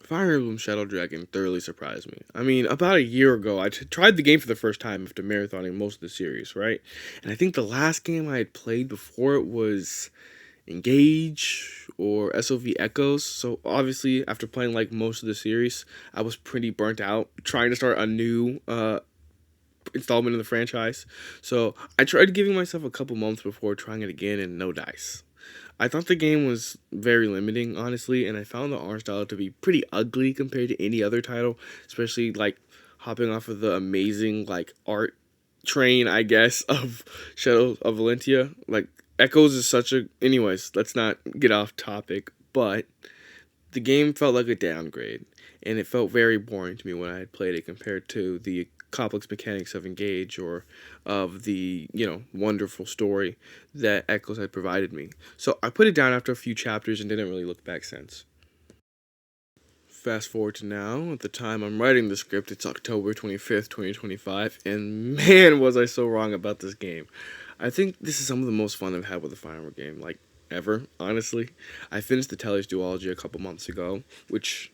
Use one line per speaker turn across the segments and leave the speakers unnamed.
Fire Emblem Shadow Dragon thoroughly surprised me. I mean, about a year ago, I tried the game for the first time after marathoning most of the series, right? And I think the last game I had played before it was Engage or SOV Echoes. So obviously, after playing like most of the series, I was pretty burnt out trying to start a new installment in the franchise. So I tried giving myself a couple months before trying it again, and no dice. I thought the game was very limiting, honestly, and I found the art style to be pretty ugly compared to any other title, especially like hopping off of the amazing like art train, I guess, of Shadow of Valentia. Like Echoes is such a. Anyways, let's not get off topic, but the game felt like a downgrade, and it felt very boring to me when I had played it compared to the complex mechanics of Engage or of the wonderful story that Echoes had provided me. So I put it down after a few chapters and didn't really look back since. Fast forward to now, at the time I'm writing the script, it's October 25th, 2025, and man, was I so wrong about this game. I think this is some of the most fun I've had with a Fire Emblem game, like, ever, honestly. I finished the Teller's duology a couple months ago, which,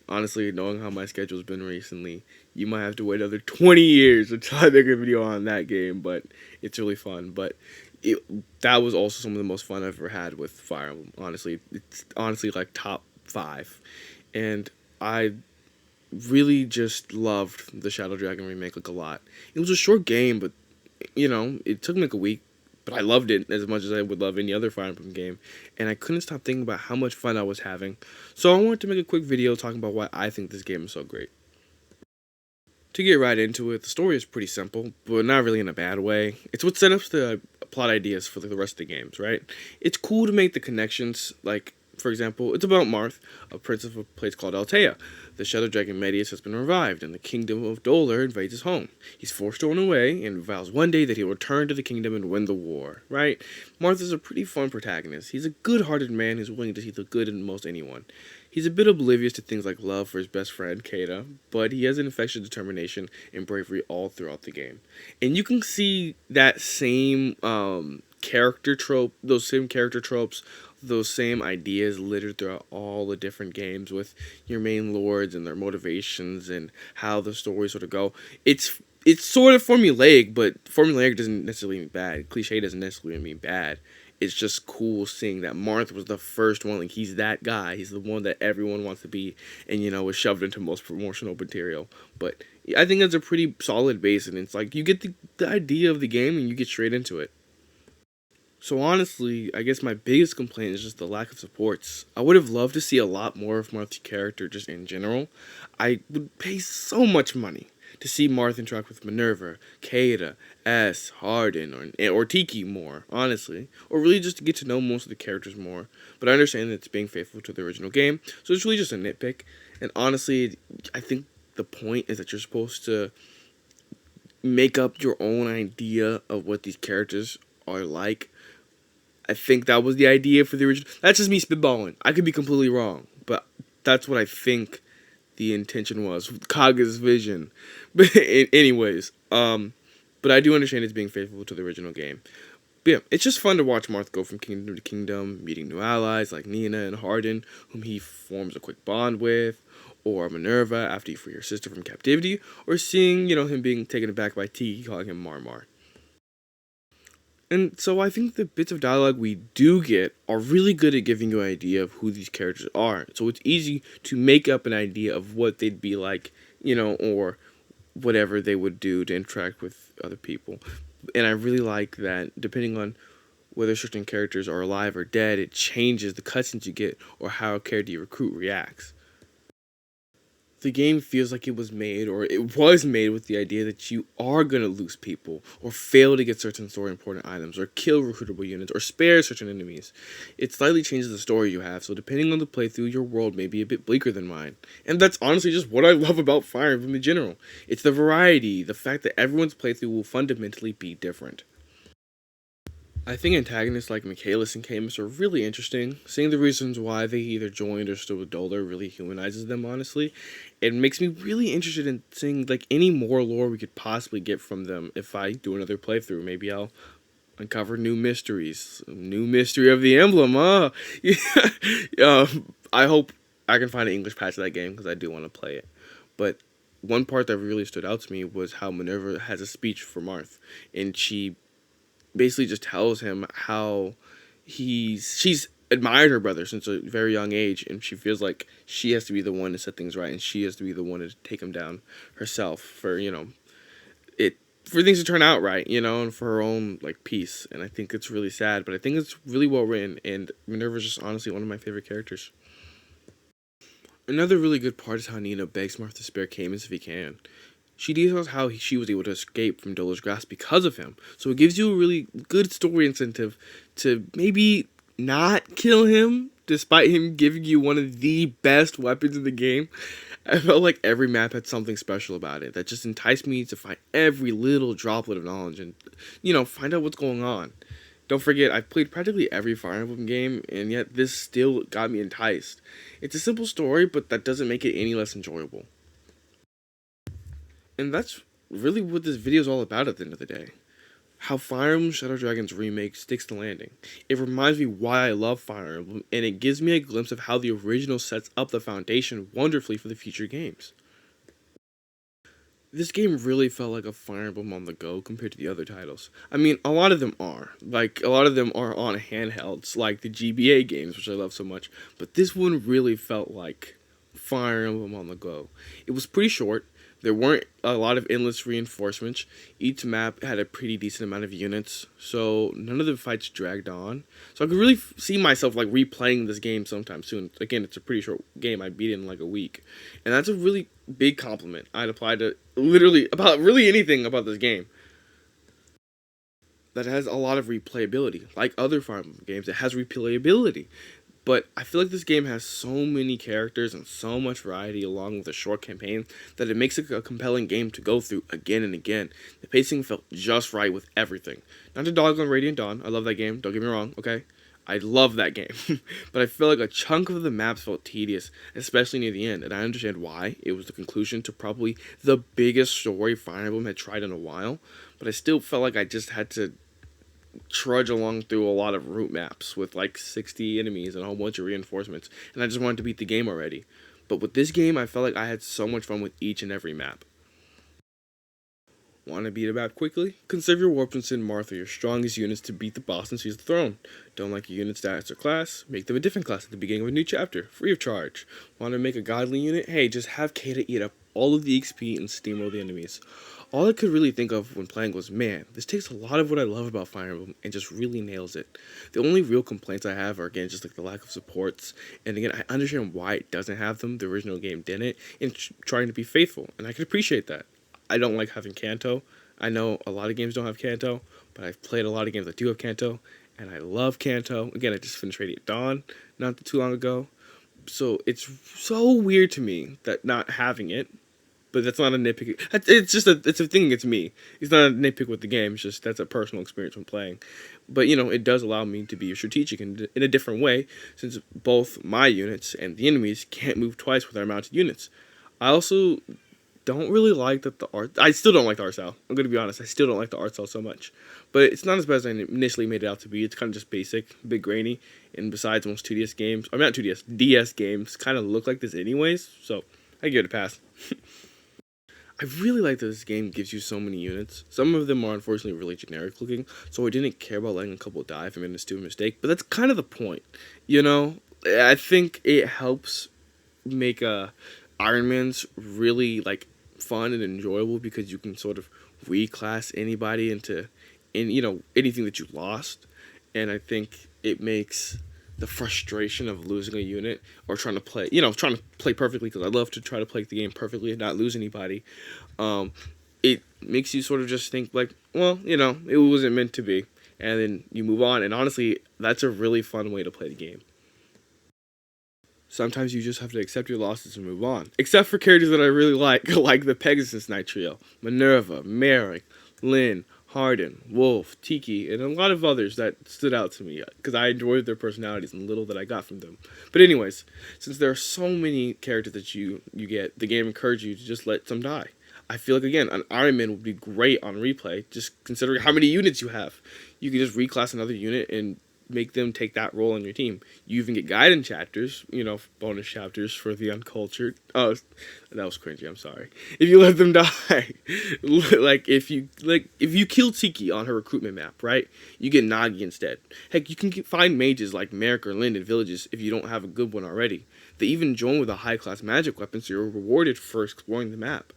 honestly, knowing how my schedule's been recently, you might have to wait another 20 years until I make a video on that game, but it's really fun. But it, that was also some of the most fun I've ever had with Fire Emblem, honestly. It's honestly like top 5. And I really just loved the Shadow Dragon remake like a lot. It was a short game, but it took me like a week, but I loved it as much as I would love any other Fire Emblem game, and I couldn't stop thinking about how much fun I was having. So I wanted to make a quick video talking about why I think this game is so great. To get right into it, the story is pretty simple, but not really in a bad way. It's what set up the plot ideas for the rest of the games, right? It's cool to make the connections, like, for example, it's about Marth, a prince of a place called Altea. The Shadow Dragon Medius has been revived, and the kingdom of Dolar invades his home. He's forced to run away, and vows one day that he'll return to the kingdom and win the war, right? Marth is a pretty fun protagonist. He's a good-hearted man who's willing to see the good in most anyone. He's a bit oblivious to things like love for his best friend, Keita, but he has an infectious determination and bravery all throughout the game. And you can see that same character trope, those same character tropes, those same ideas littered throughout all the different games with your main lords and their motivations and how the stories sort of go. It's sort of formulaic, but formulaic doesn't necessarily mean bad. Cliche doesn't necessarily mean bad. It's just cool seeing that Marth was the first one. Like, he's that guy. He's the one that everyone wants to be, and was shoved into most promotional material. But I think that's a pretty solid base, and it's like you get the idea of the game and you get straight into it. So honestly, I guess my biggest complaint is just the lack of supports. I would have loved to see a lot more of Marth's character just in general. I would pay so much money to see Marth interact with Minerva, Keita, S, Hardin, or Tiki more, honestly. Or really just to get to know most of the characters more. But I understand that it's being faithful to the original game, so it's really just a nitpick. And honestly, I think the point is that you're supposed to make up your own idea of what these characters are like. I think that was the idea for the original. That's just me spitballing. I could be completely wrong, but that's what I think the intention was. Kaga's vision. But anyways, but I do understand it's being faithful to the original game. But yeah, it's just fun to watch Marth go from kingdom to kingdom, meeting new allies like Nina and Hardin, whom he forms a quick bond with, or Minerva after you free your sister from captivity, or seeing, him being taken aback by Tiki calling him Marmar. And so I think the bits of dialogue we do get are really good at giving you an idea of who these characters are. So it's easy to make up an idea of what they'd be like, or whatever they would do to interact with other people. And I really like that depending on whether certain characters are alive or dead, it changes the cutscenes you get or how a character you recruit reacts. The game feels like it was made, or it was made with the idea that you are going to lose people, or fail to get certain story important items, or kill recruitable units, or spare certain enemies. It slightly changes the story you have, so depending on the playthrough, your world may be a bit bleaker than mine. And that's honestly just what I love about Fire Emblem in general. It's the variety, the fact that everyone's playthrough will fundamentally be different. I think antagonists like Michaelis and Camus are really interesting. Seeing the reasons why they either joined or stood with Dolar really humanizes them, honestly. It makes me really interested in seeing like any more lore we could possibly get from them if I do another playthrough. Maybe I'll uncover new mysteries. New mystery of the emblem, huh? Yeah. I hope I can find an English patch of that game because I do want to play it. But one part that really stood out to me was how Minerva has a speech for Marth, and she basically just tells him how she's admired her brother since a very young age, and she feels like she has to be the one to set things right, and she has to be the one to take him down herself for it for things to turn out right, and for her own like peace. And I think it's really sad, but I think it's really well written, and Minerva's just honestly one of my favorite characters. Another really good part is how Nina begs Martha to spare Camus if he can. She details how she was able to escape from Dolo's grasp because of him, so it gives you a really good story incentive to maybe not kill him, despite him giving you one of the best weapons in the game. I felt like every map had something special about it that just enticed me to find every little droplet of knowledge and, find out what's going on. Don't forget, I've played practically every Fire Emblem game, and yet this still got me enticed. It's a simple story, but that doesn't make it any less enjoyable. And that's really what this video is all about at the end of the day. How Fire Emblem Shadow Dragon's remake sticks the landing. It reminds me why I love Fire Emblem, and it gives me a glimpse of how the original sets up the foundation wonderfully for the future games. This game really felt like a Fire Emblem on the go compared to the other titles. I mean, a lot of them are. Like, a lot of them are on handhelds, like the GBA games, which I love so much. But this one really felt like Fire Emblem on the go. It was pretty short. There weren't a lot of endless reinforcements. Each map had a pretty decent amount of units, so none of the fights dragged on. So I could really see myself like replaying this game sometime soon. Again, it's a pretty short game. I beat it in like a week, and that's a really big compliment I'd apply to literally about really anything about this game. That has a lot of replayability, like other Fire Emblem games. It has replayability. But I feel like this game has so many characters and so much variety along with a short campaign that it makes it a compelling game to go through again and again. The pacing felt just right with everything. Not to dog on Radiant Dawn, I love that game, don't get me wrong, okay? I love that game. But I feel like a chunk of the maps felt tedious, especially near the end, and I understand why. It was the conclusion to probably the biggest story Fire Emblem had tried in a while, but I still felt like I just had to trudge along through a lot of route maps with like 60 enemies and a whole bunch of reinforcements, and I just wanted to beat the game already. But with this game, I felt like I had so much fun with each and every map. Want to beat a map quickly? Conserve your warps and send Martha your strongest units to beat the boss and seize the throne. Don't like your unit stats or class? Make them a different class at the beginning of a new chapter, free of charge. Want to make a godly unit? Hey, just have Kata eat up all of the XP and steamroll the enemies. All I could really think of when playing was, man, this takes a lot of what I love about Fire Emblem and just really nails it. The only real complaints I have are, again, just like the lack of supports. And again, I understand why it doesn't have them. The original game didn't. And trying to be faithful. And I can appreciate that. I don't like having Kanto. I know a lot of games don't have Kanto, but I've played a lot of games that do have Kanto. And I love Kanto. Again, I just finished Radiant Dawn not too long ago. So it's so weird to me that not having it. But that's not a nitpick. It's a thing. It's me. It's not a nitpick with the game. It's just that's a personal experience when playing. But it does allow me to be strategic in a different way, since both my units and the enemies can't move twice with our mounted units. I also don't really like that the art. I still don't like the art style. I'm gonna be honest. I still don't like the art style so much. But it's not as bad as I initially made it out to be. It's kind of just basic, a bit grainy. And besides, most 2DS games, not 2DS, DS games, kind of look like this anyways. So I give it a pass. I really like that this game gives you so many units. Some of them are unfortunately really generic looking, so I didn't care about letting a couple die if I made a stupid mistake, but that's kind of the point, I think it helps make Iron Man's really, fun and enjoyable because you can sort of reclass anybody into, anything that you lost, and I think it makes the frustration of losing a unit or trying to play perfectly, because I love to try to play the game perfectly and not lose anybody. It makes you sort of just think like, well, it wasn't meant to be, and then you move on. And honestly, that's a really fun way to play the game. Sometimes you just have to accept your losses and move on. Except for characters that I really like the Pegasus Knight trio, Minerva, Merrick, Lynn, Hardin, Wolf, Tiki, and a lot of others that stood out to me because I enjoyed their personalities and the little that I got from them. But anyways, since there are so many characters that you get, the game encourages you to just let some die. I feel like, again, an Iron Man would be great on replay, just considering how many units you have. You can just reclass another unit and make them take that role on your team. You even get guidance chapters, bonus chapters for the uncultured. Oh, that was cringy. I'm sorry. If you let them die, if you kill Tiki on her recruitment map, right? You get Nagi instead. Heck, you can find mages like Merrick or Lind in villages if you don't have a good one already. They even join with a high class magic weapon, so you're rewarded for exploring the map.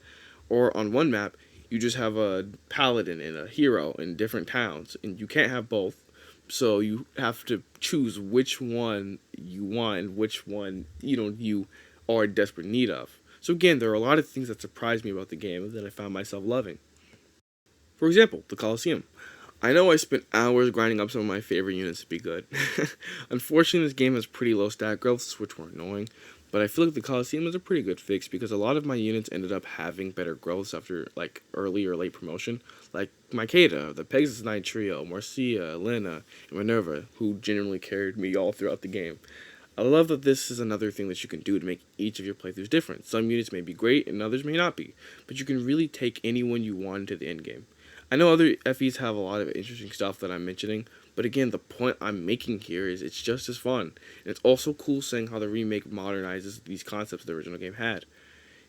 Or on one map, you just have a paladin and a hero in different towns, and you can't have both. So you have to choose which one you want and which one you are in desperate need of. So again, there are a lot of things that surprised me about the game that I found myself loving. For example, the Colosseum. I know I spent hours grinding up some of my favorite units to be good. Unfortunately, this game has pretty low stat growths, which were annoying, but I feel like the Colosseum is a pretty good fix because a lot of my units ended up having better growths after like early or late promotion, like Maikeda, the Pegasus Knight trio, Marcia, Lena, and Minerva, who genuinely carried me all throughout the game. I love that this is another thing that you can do to make each of your playthroughs different. Some units may be great and others may not be, but you can really take anyone you want into the endgame. I know other FEs have a lot of interesting stuff that I'm mentioning, but again, the point I'm making here is it's just as fun. And it's also cool seeing how the remake modernizes these concepts the original game had.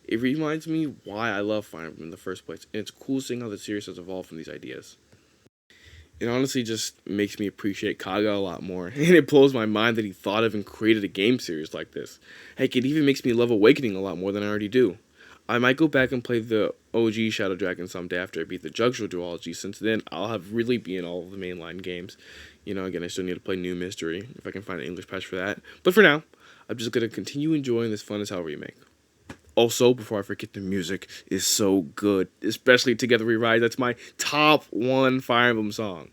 It reminds me why I love Fire Emblem in the first place, and it's cool seeing how the series has evolved from these ideas. It honestly just makes me appreciate Kaga a lot more, and it blows my mind that he thought of and created a game series like this. Heck, it even makes me love Awakening a lot more than I already do. I might go back and play the OG Shadow Dragon someday after I beat the Jugsaw duology, since then I'll have really be in all of the mainline games. Again, I still need to play New Mystery, if I can find an English patch for that. But for now, I'm just going to continue enjoying this Fun as Hell remake. Also, before I forget, the music is so good, especially Together We Rise. That's my top one Fire Emblem song.